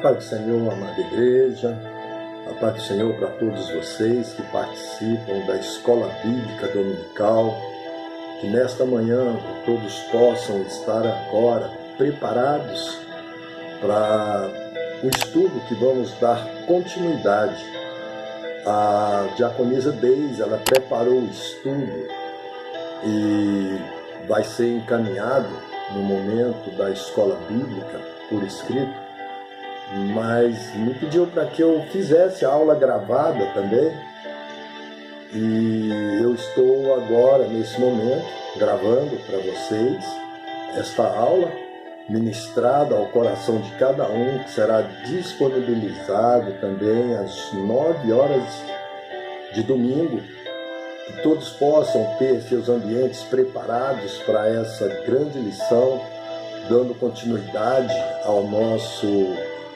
paz do Senhor, amada igreja, a paz do Senhor para todos vocês que participam da Escola Bíblica Dominical, que nesta manhã todos possam estar agora preparados para o estudo que vamos dar continuidade. A diaconisa Deise, ela preparou o estudo e vai ser encaminhado no momento da Escola Bíblica por escrito, mas me pediu para que eu fizesse a aula gravada também, e eu estou agora, nesse momento, gravando para vocês esta aula, ministrada ao coração de cada um, que será disponibilizado também às 9 horas de domingo, que todos possam ter seus ambientes preparados para essa grande lição, dando continuidade ao nosso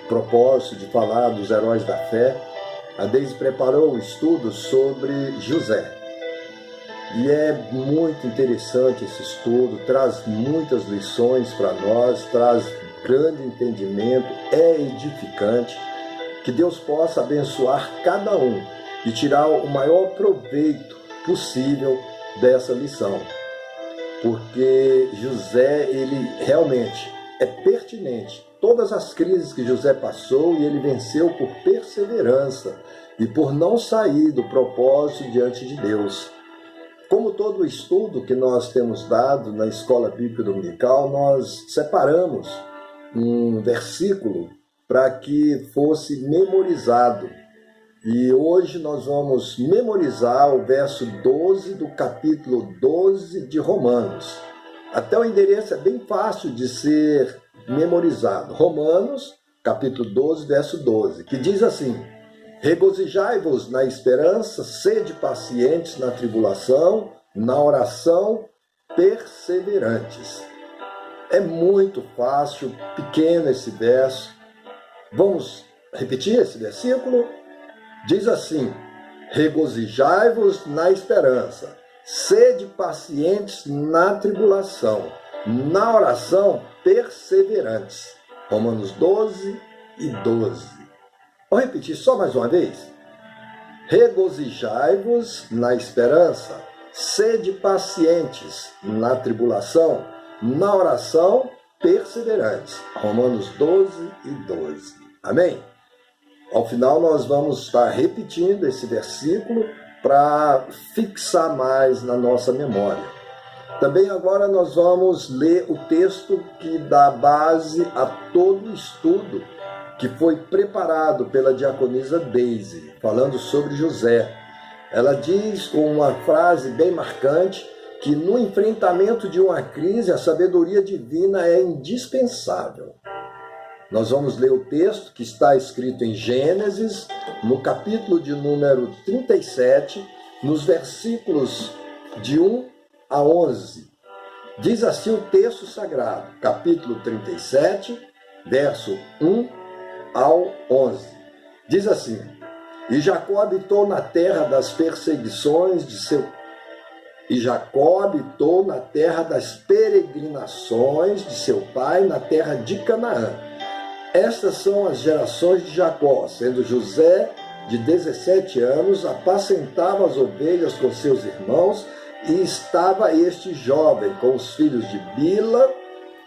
propósito de falar dos heróis da fé. A Deise preparou um estudo sobre José. E é muito interessante esse estudo, traz muitas lições para nós, traz grande entendimento, é edificante. Que Deus possa abençoar cada um e tirar o maior proveito possível dessa lição. Porque José, ele realmente é pertinente. Todas as crises que José passou, e ele venceu por perseverança e por não sair do propósito diante de Deus. Como todo o estudo que nós temos dado na Escola Bíblica Dominical, nós separamos um versículo para que fosse memorizado. E hoje nós vamos memorizar o verso 12 do capítulo 12 de Romanos. Até o endereço é bem fácil de ser memorizado. Romanos, capítulo 12, verso 12, que diz assim: regozijai-vos na esperança, sede pacientes na tribulação, na oração, perseverantes. É muito fácil, pequeno esse verso. Vamos repetir esse versículo? Diz assim: regozijai-vos na esperança, sede pacientes na tribulação, na oração, perseverantes. Romanos 12 e 12. Vou repetir só mais uma vez. Regozijai-vos na esperança, sede pacientes na tribulação, na oração, perseverantes. Romanos 12 e 12. Amém? Ao final nós vamos estar repetindo esse versículo para fixar mais na nossa memória. Também agora nós vamos ler o texto que dá base a todo o estudo que foi preparado pela diaconisa Deise, falando sobre José. Ela diz com uma frase bem marcante que no enfrentamento de uma crise a sabedoria divina é indispensável. Nós vamos ler o texto que está escrito em Gênesis, no capítulo de número 37, nos versículos de 1 a 11. Diz assim o texto sagrado, capítulo 37, verso 1 ao 11. Diz assim: E Jacó habitou na terra das perseguições de seu... E Jacó habitou na terra das peregrinações de seu pai, na terra de Canaã. Estas são as gerações de Jacó, sendo José de 17 anos, apacentava as ovelhas com seus irmãos, e estava este jovem com os filhos de Bila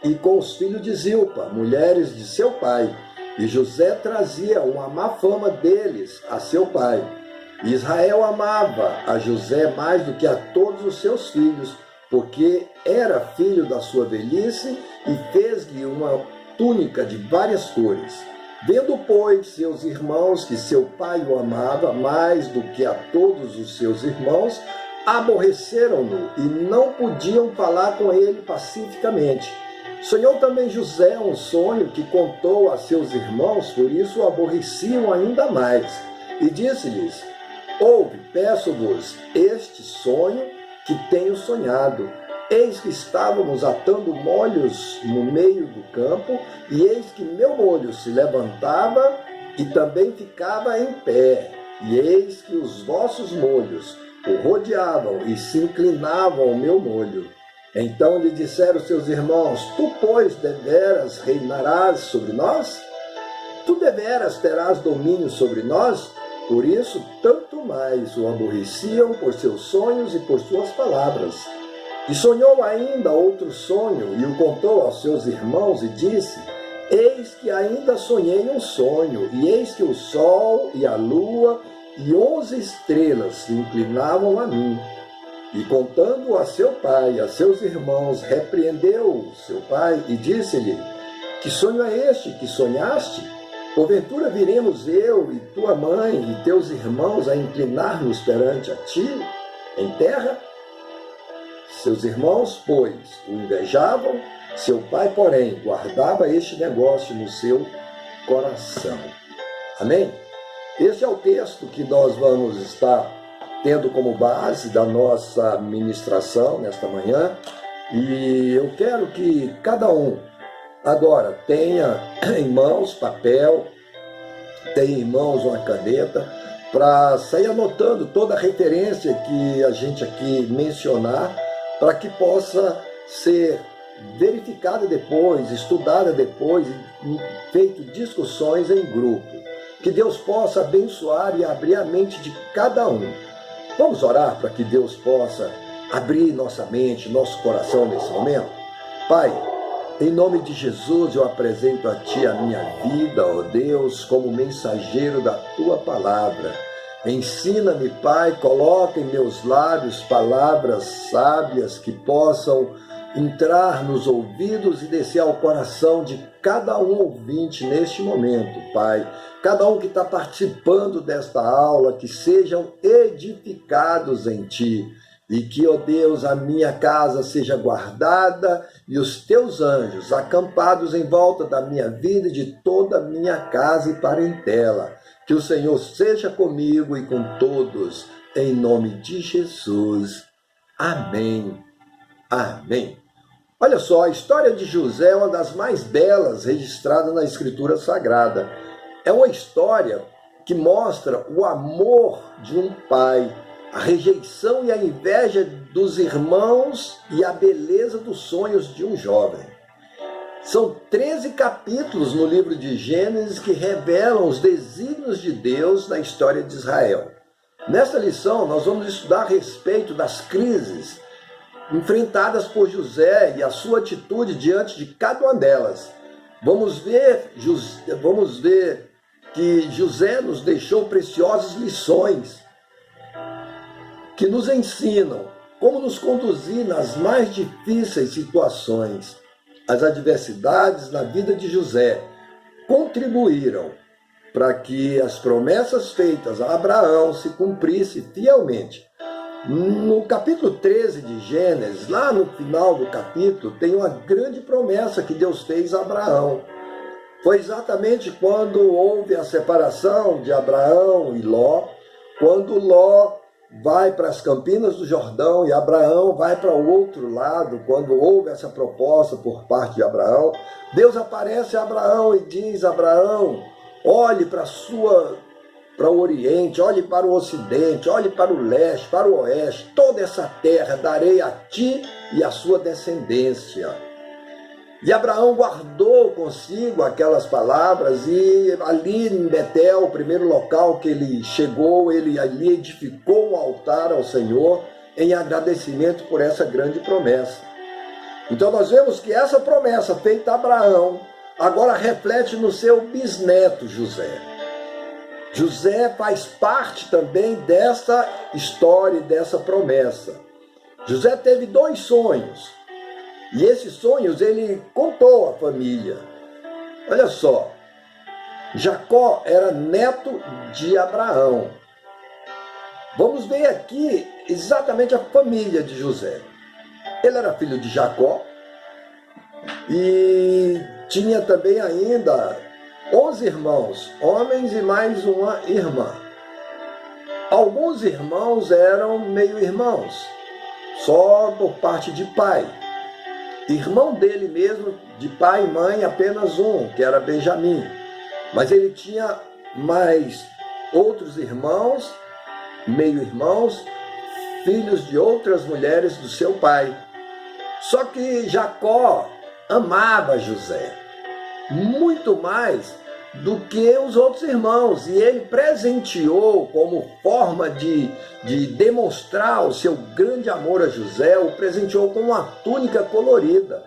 e com os filhos de Zilpa, mulheres de seu pai. E José trazia uma má fama deles a seu pai. E Israel amava a José mais do que a todos os seus filhos, porque era filho da sua velhice, e fez-lhe uma túnica de várias cores. Vendo, pois, seus irmãos que seu pai o amava mais do que a todos os seus irmãos, aborreceram-no e não podiam falar com ele pacificamente. Sonhou também José um sonho que contou a seus irmãos, por isso o aborreciam ainda mais. E disse-lhes: ouve, peço-vos, este sonho que tenho sonhado. Eis que estávamos atando molhos no meio do campo, e eis que meu molho se levantava e também ficava em pé. E eis que os vossos molhos o rodeavam e se inclinavam ao meu molho. Então lhe disseram seus irmãos: tu, pois, deveras reinarás sobre nós? Tu deveras terás domínio sobre nós, por isso tanto mais o aborreciam por seus sonhos e por suas palavras. E sonhou ainda outro sonho, e o contou aos seus irmãos, e disse: Eis que ainda sonhei um sonho, e eis que o sol e a lua e 11 estrelas se inclinavam a mim. E contando a seu pai e a seus irmãos, repreendeu seu pai e disse-lhe: Que sonho é este que sonhaste? Porventura viremos eu e tua mãe e teus irmãos a inclinar-nos perante a ti em terra? Seus irmãos, pois, o invejavam, seu pai, porém, guardava este negócio no seu coração. Amém? Este é o texto que nós vamos estar tendo como base da nossa ministração nesta manhã. E eu quero que cada um agora tenha em mãos papel, tenha em mãos uma caneta, para sair anotando toda a referência que a gente aqui mencionar, para que possa ser verificada depois, estudada depois, feito discussões em grupo. Que Deus possa abençoar e abrir a mente de cada um. Vamos orar para que Deus possa abrir nossa mente, nosso coração nesse momento? Pai, em nome de Jesus eu apresento a Ti a minha vida, ó Deus, como mensageiro da Tua palavra. Ensina-me, Pai, coloca em meus lábios palavras sábias que possam entrar nos ouvidos e descer ao coração de cada um ouvinte neste momento, Pai. Cada um que está participando desta aula, que sejam edificados em Ti. E que, ó Deus, a minha casa seja guardada e os Teus anjos acampados em volta da minha vida e de toda a minha casa e parentela. Que o Senhor seja comigo e com todos, em nome de Jesus. Amém. Amém. Olha só, a história de José é uma das mais belas registradas na Escritura Sagrada. É uma história que mostra o amor de um pai, a rejeição e a inveja dos irmãos e a beleza dos sonhos de um jovem. São 13 capítulos no livro de Gênesis que revelam os desígnios de Deus na história de Israel. Nesta lição, nós vamos estudar a respeito das crises enfrentadas por José e a sua atitude diante de cada uma delas. Vamos ver que José nos deixou preciosas lições que nos ensinam como nos conduzir nas mais difíceis situações. As adversidades na vida de José contribuíram para que as promessas feitas a Abraão se cumprissem fielmente. No capítulo 13 de Gênesis, lá no final do capítulo, tem uma grande promessa que Deus fez a Abraão. Foi exatamente quando houve a separação de Abraão e Ló, quando Ló vai para as campinas do Jordão e Abraão vai para o outro lado. Quando houve essa proposta por parte de Abraão, Deus aparece a Abraão e diz: Abraão, olhe para o Oriente, olhe para o Ocidente, olhe para o Leste, para o Oeste, toda essa terra darei a ti e à sua descendência. E Abraão guardou consigo aquelas palavras e ali em Betel, o primeiro local que ele chegou, ele ali edificou um altar ao Senhor em agradecimento por essa grande promessa. Então nós vemos que essa promessa feita a Abraão agora reflete no seu bisneto José. José faz parte também dessa história, dessa promessa. José teve 2 sonhos. E esses sonhos ele contou à família. Olha só, Jacó era neto de Abraão. Vamos ver aqui exatamente a família de José. Ele era filho de Jacó e tinha também ainda 11 irmãos, homens e mais uma irmã. Alguns irmãos eram meio-irmãos, só por parte de pai. Irmão dele mesmo, de pai e mãe, apenas um, que era Benjamim. Mas ele tinha mais outros irmãos, meio-irmãos, filhos de outras mulheres do seu pai. Só que Jacó amava José, muito mais do que os outros irmãos. E ele presenteou, como forma de demonstrar o seu grande amor a José, o presenteou com uma túnica colorida.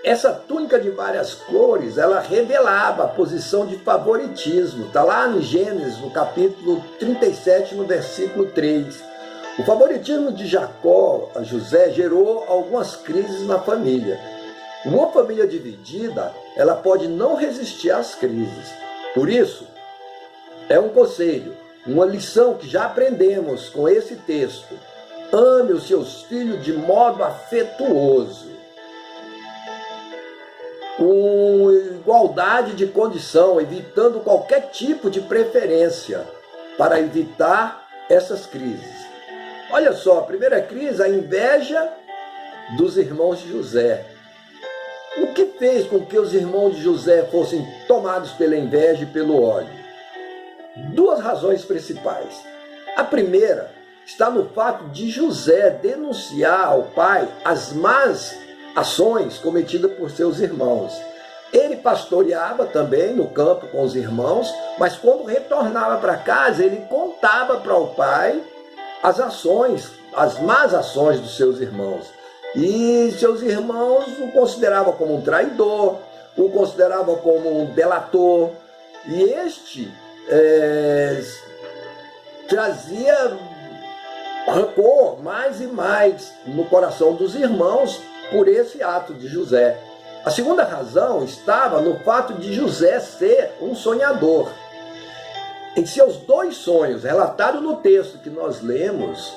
Essa túnica de várias cores, ela revelava a posição de favoritismo. Está lá em Gênesis, no capítulo 37, no versículo 3. O favoritismo de Jacó a José gerou algumas crises na família. Uma família dividida, ela pode não resistir às crises. Por isso, é um conselho, uma lição que já aprendemos com esse texto. Ame os seus filhos de modo afetuoso, com igualdade de condição, evitando qualquer tipo de preferência, para evitar essas crises. Olha só, a primeira crise, a inveja dos irmãos de José. O que fez com que os irmãos de José fossem tomados pela inveja e pelo ódio? Duas razões principais. A primeira está no fato de José denunciar ao pai as más ações cometidas por seus irmãos. Ele pastoreava também no campo com os irmãos, mas quando retornava para casa, ele contava para o pai as ações, as más ações dos seus irmãos. E seus irmãos o consideravam como um traidor, o consideravam como um delator. E este trazia rancor mais e mais no coração dos irmãos por esse ato de José. A segunda razão estava no fato de José ser um sonhador. Em seus dois sonhos, relatados no texto que nós lemos,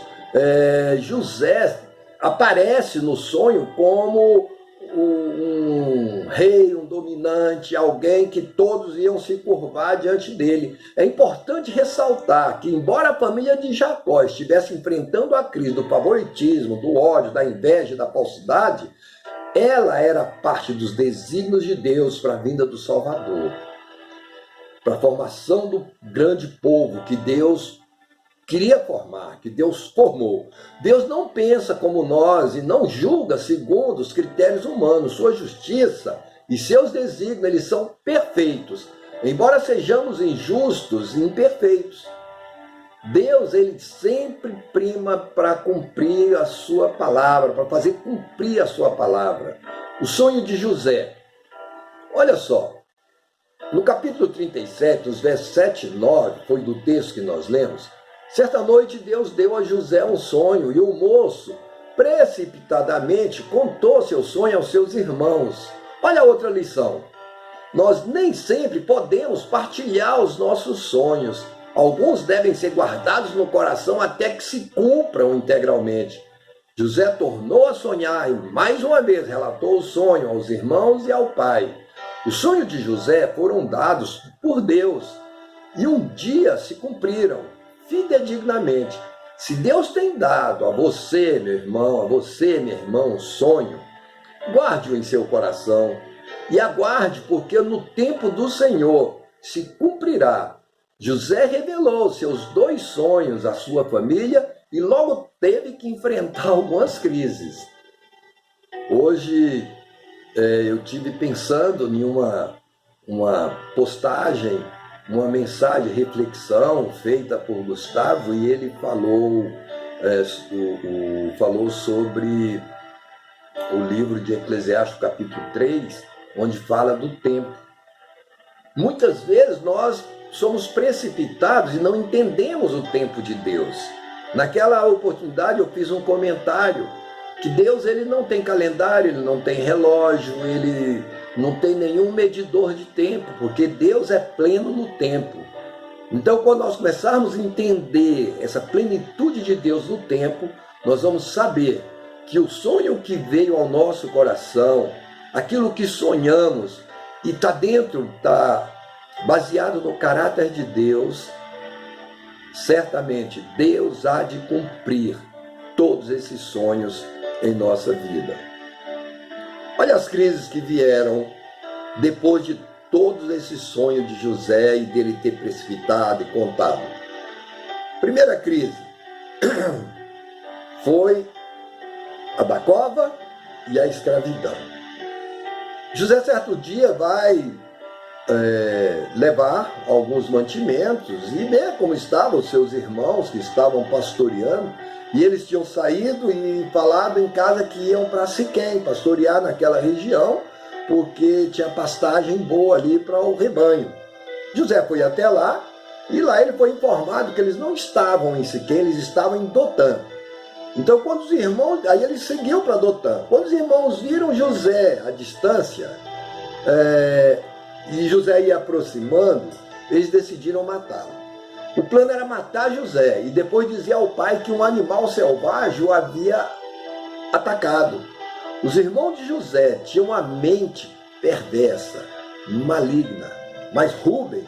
José aparece no sonho como um rei, um dominante, alguém que todos iam se curvar diante dele. É importante ressaltar que, embora a família de Jacó estivesse enfrentando a crise do favoritismo, do ódio, da inveja, da falsidade, ela era parte dos desígnios de Deus para a vinda do Salvador, para a formação do grande povo que Deus queria formar, que Deus formou. Deus não pensa como nós e não julga segundo os critérios humanos. Sua justiça e seus desígnios, eles são perfeitos, embora sejamos injustos e imperfeitos. Deus, ele sempre prima para cumprir a sua palavra, para fazer cumprir a sua palavra. O sonho de José. Olha só, no capítulo 37, os versos 7 e 9, foi do texto que nós lemos. Certa noite Deus deu a José um sonho e o moço precipitadamente contou seu sonho aos seus irmãos. Olha a outra lição. Nós nem sempre podemos partilhar os nossos sonhos. Alguns devem ser guardados no coração até que se cumpram integralmente. José tornou a sonhar e mais uma vez relatou o sonho aos irmãos e ao pai. Os sonhos de José foram dados por Deus e um dia se cumpriram fidedignamente. Se Deus tem dado a você, meu irmão, a você, minha irmã, um sonho, guarde-o em seu coração e aguarde, porque no tempo do Senhor se cumprirá. José revelou seus dois sonhos à sua família e logo teve que enfrentar algumas crises. Hoje eu tive pensando em uma postagem, uma mensagem, reflexão feita por Gustavo, e ele falou sobre o livro de Eclesiastes, capítulo 3, onde fala do tempo. Muitas vezes nós somos precipitados e não entendemos o tempo de Deus. Naquela oportunidade eu fiz um comentário que Deus, ele não tem calendário, ele não tem relógio, ele não tem nenhum medidor de tempo, porque Deus é pleno no tempo. Então, quando nós começarmos a entender essa plenitude de Deus no tempo, nós vamos saber que o sonho que veio ao nosso coração, aquilo que sonhamos, e está baseado no caráter de Deus, certamente Deus há de cumprir todos esses sonhos em nossa vida. Olha as crises que vieram depois de todos esses sonhos de José e dele ter precipitado e contado. Primeira crise foi a da cova e a escravidão. José certo dia vai levar alguns mantimentos e ver como estavam os seus irmãos que estavam pastoreando. E eles tinham saído e falado em casa que iam para Siquém, pastorear naquela região, porque tinha pastagem boa ali para o rebanho. José foi até lá, e lá ele foi informado que eles não estavam em Siquém, eles estavam em Dotã. Então quando os irmãos, aí ele seguiu para Dotã. Quando os irmãos viram José à distância, e José ia aproximando, eles decidiram matá-lo. O plano era matar José e depois dizer ao pai que um animal selvagem o havia atacado. Os irmãos de José tinham uma mente perversa, maligna, mas Rúben,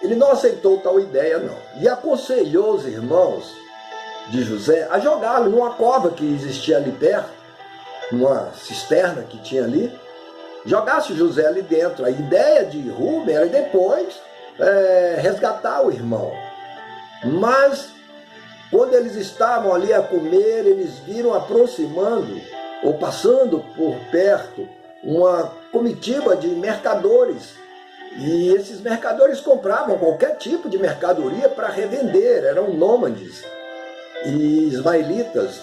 ele não aceitou tal ideia não. E aconselhou os irmãos de José a jogá-lo numa cova que existia ali perto, numa cisterna que tinha ali, jogasse José ali dentro. A ideia de Rúben era depois resgatar o irmão. Mas quando eles estavam ali a comer, eles viram aproximando ou passando por perto uma comitiva de mercadores. E esses mercadores compravam qualquer tipo de mercadoria para revender, eram nômades e ismaelitas.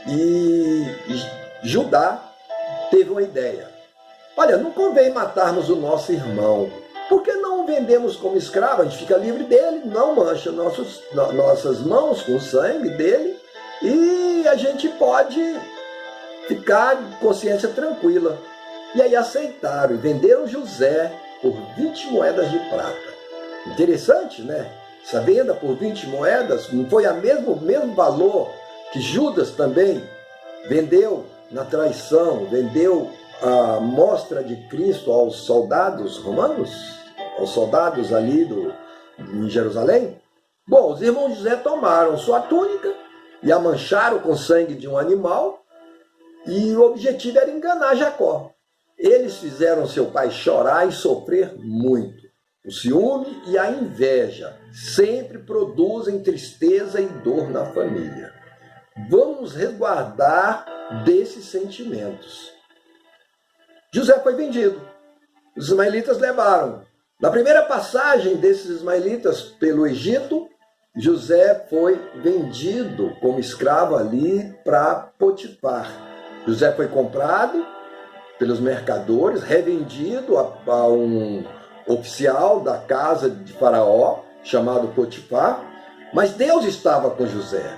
E Judá teve uma ideia: olha, não convém matarmos o nosso irmão, por que não o vendemos como escravo? A gente fica livre dele, não mancha nossas mãos com o sangue dele e a gente pode ficar de consciência tranquila. E aí aceitaram e venderam José por 20 moedas de prata. Interessante, né? Essa venda por 20 moedas não foi o mesmo valor que Judas também vendeu na traição, vendeu a mostra de Cristo aos soldados romanos, aos soldados ali em Jerusalém? Bom, os irmãos de José tomaram sua túnica e a mancharam com sangue de um animal, e o objetivo era enganar Jacó. Eles fizeram seu pai chorar e sofrer muito. O ciúme e a inveja sempre produzem tristeza e dor na família. Vamos resguardar desses sentimentos. José foi vendido. Os ismaelitas levaram. Na primeira passagem desses ismaelitas pelo Egito, José foi vendido como escravo ali para Potifar. José foi comprado pelos mercadores, revendido a um oficial da casa de Faraó, chamado Potifar. Mas Deus estava com José.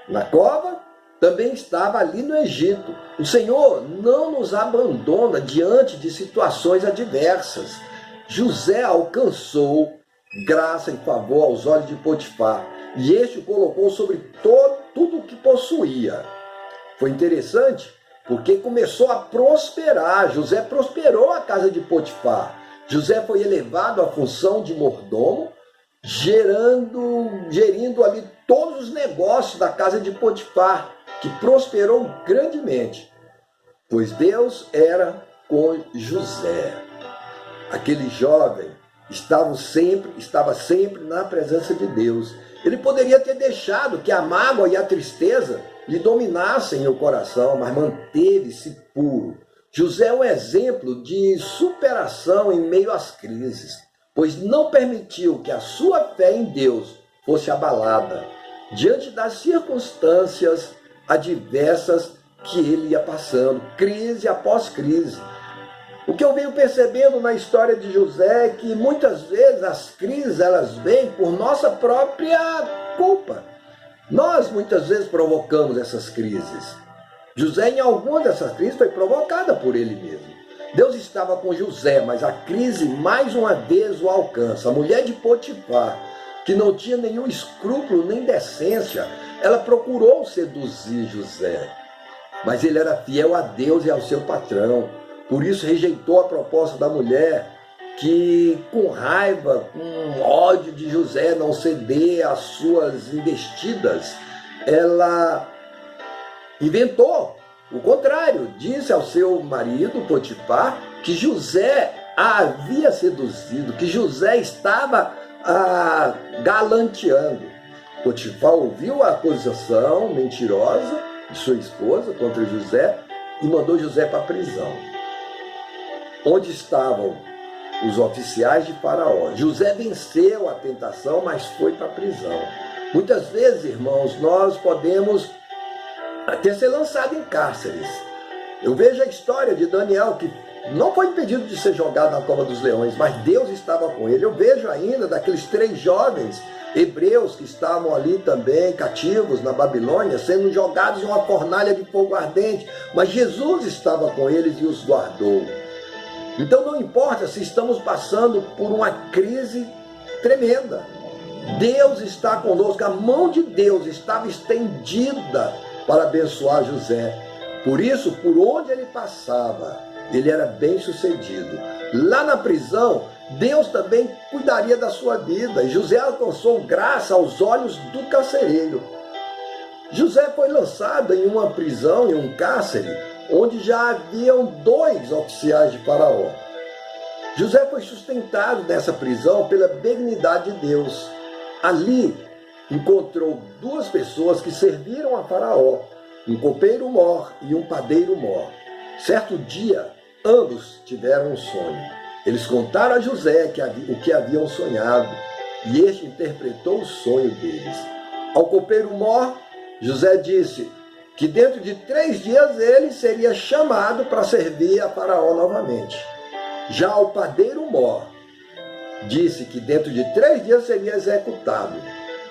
Na cova, também estava ali no Egito. O Senhor não nos abandona diante de situações adversas. José alcançou graça e favor aos olhos de Potifar, e este o colocou sobre tudo o que possuía. Foi interessante, porque começou a prosperar. José prosperou a casa de Potifar. José foi elevado à função de mordomo, gerindo ali todos os negócios da casa de Potifar, que prosperou grandemente, pois Deus era com José. Aquele jovem estava sempre na presença de Deus. Ele poderia ter deixado que a mágoa e a tristeza lhe dominassem o coração, mas manteve-se puro. José é um exemplo de superação em meio às crises, pois não permitiu que a sua fé em Deus fosse abalada diante das circunstâncias adversas que ele ia passando, crise após crise. O que eu venho percebendo na história de José é que muitas vezes as crises elas vêm por nossa própria culpa. Nós muitas vezes provocamos essas crises. José, em alguma dessas crises, foi provocada por ele mesmo. Deus estava com José, mas a crise mais uma vez o alcança. A mulher de Potifar, que não tinha nenhum escrúpulo nem decência, ela procurou seduzir José, mas ele era fiel a Deus e ao seu patrão. Por isso rejeitou a proposta da mulher, que com raiva, com ódio de José não ceder às suas investidas, ela inventou o contrário. Disse ao seu marido Potifar que José a havia seduzido, que José estava galanteando. Potifar ouviu a acusação mentirosa de sua esposa contra José e mandou José para a prisão. Onde estavam os oficiais de Faraó. José venceu a tentação, mas foi para a prisão. Muitas vezes, irmãos, nós podemos até ser lançado em cárceres. Eu vejo a história de Daniel, que não foi impedido de ser jogado na cova dos leões, mas Deus estava com ele. Eu vejo ainda daqueles 3 jovens hebreus que estavam ali também, cativos na Babilônia, sendo jogados em uma fornalha de fogo ardente, mas Jesus estava com eles e os guardou. Então não importa se estamos passando por uma crise tremenda, Deus está conosco, a mão de Deus estava estendida para abençoar José. Por isso, por onde ele passava, ele era bem sucedido. Lá na prisão, Deus também cuidaria da sua vida. E José alcançou graça aos olhos do carcereiro. José foi lançado em uma prisão, em um cárcere, onde já haviam 2 oficiais de Faraó. José foi sustentado nessa prisão pela benignidade de Deus. Ali encontrou 2 pessoas que serviram a Faraó, um copeiro-mor e um padeiro-mor. Certo dia, ambos tiveram um sonho. Eles contaram a José o que haviam sonhado, e este interpretou o sonho deles. Ao copeiro-mor, José disse que dentro de 3 dias ele seria chamado para servir a Faraó novamente. Já ao padeiro-mor, disse que dentro de 3 dias seria executado.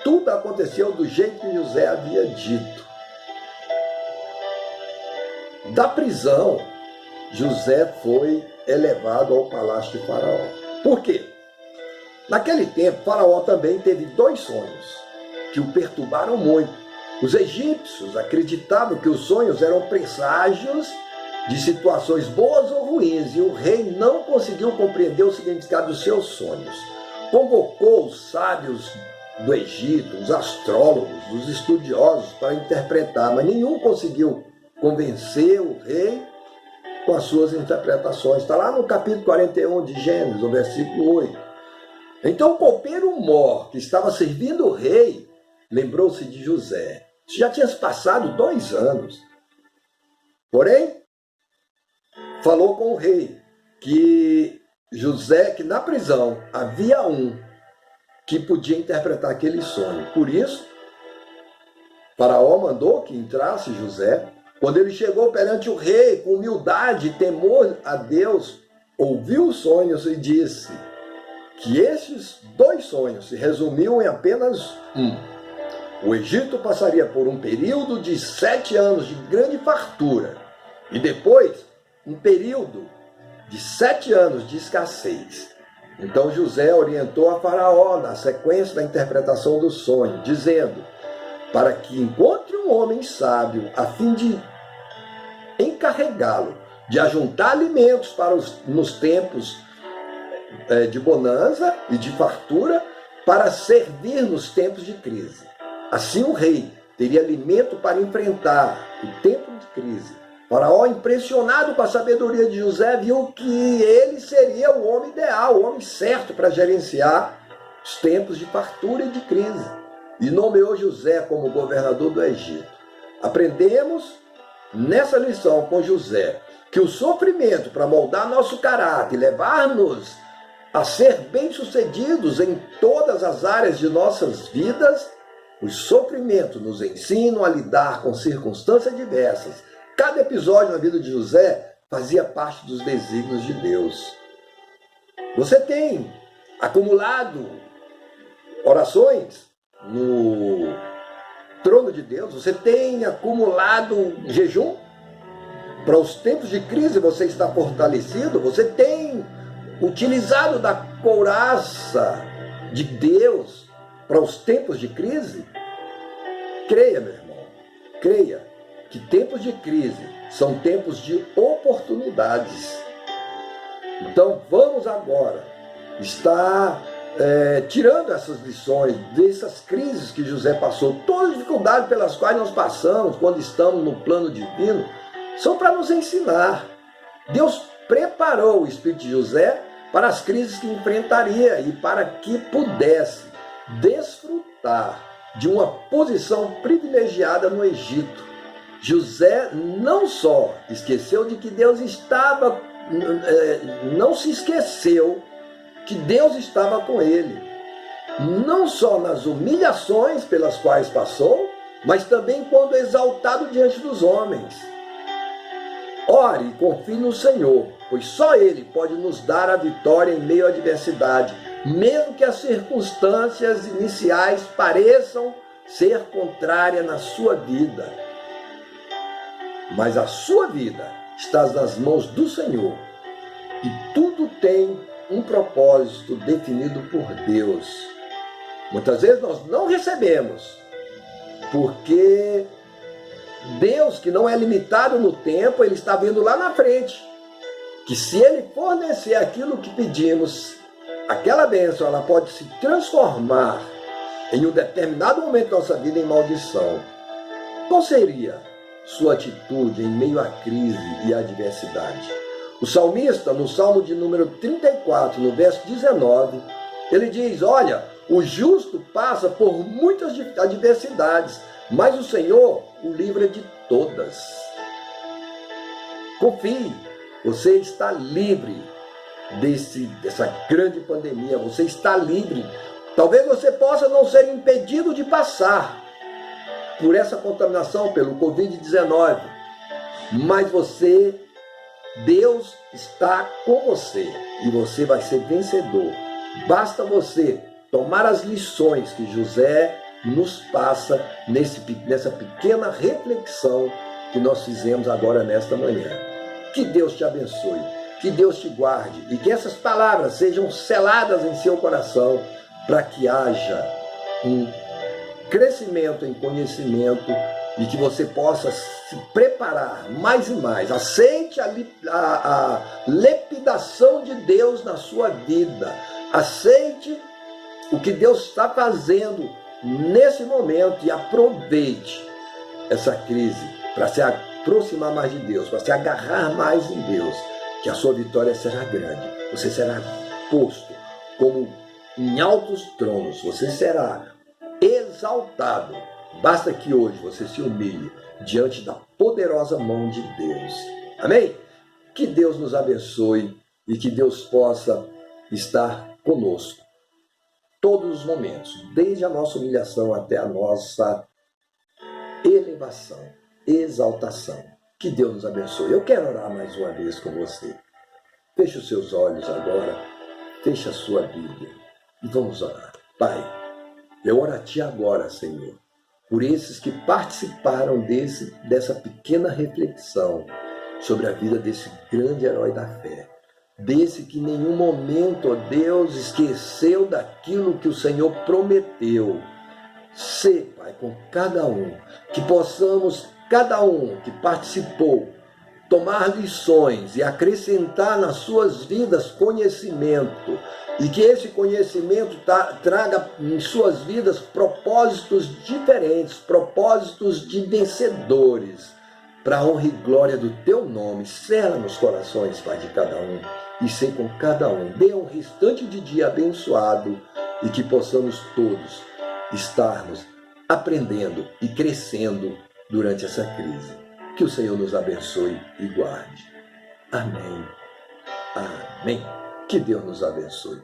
Tudo aconteceu do jeito que José havia dito. Da prisão, José foi elevado ao palácio de Faraó. Por quê? Naquele tempo, Faraó também teve 2 sonhos que o perturbaram muito. Os egípcios acreditavam que os sonhos eram presságios de situações boas ou ruins, e o rei não conseguiu compreender o significado dos seus sonhos. Convocou os sábios do Egito, os astrólogos, os estudiosos para interpretar, mas nenhum conseguiu convencer o rei com as suas interpretações. Está lá no capítulo 41 de Gênesis, o versículo 8. Então o copeiro-mor, que estava servindo o rei, lembrou-se de José. Já tinha se passado 2 anos. Porém, falou com o rei que José, que na prisão havia um que podia interpretar aquele sonho. Por isso, Faraó mandou que entrasse José. Quando ele chegou perante o rei, com humildade e temor a Deus, ouviu os sonhos e disse que esses 2 sonhos se resumiam em apenas um. O Egito passaria por um período de 7 anos de grande fartura e depois um período de 7 anos de escassez. Então José orientou a Faraó na sequência da interpretação do sonho, dizendo: para que encontre um homem sábio, a fim de encarregá-lo de ajuntar alimentos nos tempos de bonança e de fartura, para servir nos tempos de crise. Assim o rei teria alimento para enfrentar o tempo de crise. Faraó, impressionado com a sabedoria de José, viu que ele seria o homem ideal, o homem certo para gerenciar os tempos de fartura e de crise, e nomeou José como governador do Egito. Aprendemos nessa lição com José que o sofrimento para moldar nosso caráter, levar-nos a ser bem-sucedidos em todas as áreas de nossas vidas, os sofrimentos nos ensinam a lidar com circunstâncias diversas. Cada episódio na vida de José fazia parte dos desígnios de Deus. Você tem acumulado orações no trono de Deus? Você tem acumulado jejum? Para os tempos de crise você está fortalecido? Você tem utilizado da couraça de Deus para os tempos de crise? Creia, meu irmão, creia que tempos de crise são tempos de oportunidades. Então vamos agora estar tirando essas lições dessas crises que José passou. Todas as dificuldades pelas quais nós passamos quando estamos no plano divino são para nos ensinar. Deus preparou o espírito de José para as crises que enfrentaria e para que pudesse desfrutar de uma posição privilegiada no Egito. José não só esqueceu de que Deus estava, não se esqueceu que Deus estava com ele, não só nas humilhações pelas quais passou, mas também quando exaltado diante dos homens. Ore e confie no Senhor, pois só Ele pode nos dar a vitória em meio à adversidade, mesmo que as circunstâncias iniciais pareçam ser contrárias na sua vida. Mas a sua vida está nas mãos do Senhor e tudo tem um propósito definido por Deus. Muitas vezes nós não recebemos, porque Deus, que não é limitado no tempo, Ele está vendo lá na frente, que se Ele fornecer aquilo que pedimos, aquela bênção, ela pode se transformar em um determinado momento da nossa vida em maldição. Qual seria sua atitude em meio à crise e à adversidade? O salmista, no Salmo de número 34, no verso 19, ele diz: olha, o justo passa por muitas adversidades, mas o Senhor o livra de todas. Confie, você está livre dessa grande pandemia, você está livre. Talvez você possa não ser impedido de passar por essa contaminação pelo Covid-19, mas Deus está com você e você vai ser vencedor. Basta você tomar as lições que José nos passa nessa pequena reflexão que nós fizemos agora nesta manhã. Que Deus te abençoe, que Deus te guarde e que essas palavras sejam seladas em seu coração para que haja um crescimento em conhecimento e que você possa se preparar mais e mais. Aceite a lapidação de Deus na sua vida. Aceite o que Deus está fazendo nesse momento e aproveite essa crise para se aproximar mais de Deus, para se agarrar mais em Deus, que a sua vitória será grande. Você será posto como em altos tronos, você será exaltado. Basta que hoje você se humilhe diante da poderosa mão de Deus. Amém? Que Deus nos abençoe e que Deus possa estar conosco todos os momentos, desde a nossa humilhação até a nossa elevação, exaltação. Que Deus nos abençoe. Eu quero orar mais uma vez com você. Feche os seus olhos agora, feche a sua Bíblia e vamos orar. Pai, eu oro a Ti agora, Senhor, por esses que participaram dessa pequena reflexão sobre a vida desse grande herói da fé. Desse que em nenhum momento, ó Deus, esqueceu daquilo que o Senhor prometeu. Sê, Pai, com cada um, que possamos, cada um que participou, tomar lições e acrescentar nas suas vidas conhecimento, e que esse conhecimento traga em suas vidas propósitos diferentes, propósitos de vencedores, para a honra e glória do Teu nome. Sela nos corações, Pai, de cada um, e sei com cada um. Dê um restante de dia abençoado e que possamos todos estarmos aprendendo e crescendo durante essa crise. Que o Senhor nos abençoe e guarde. Amém. Amém. Que Deus nos abençoe.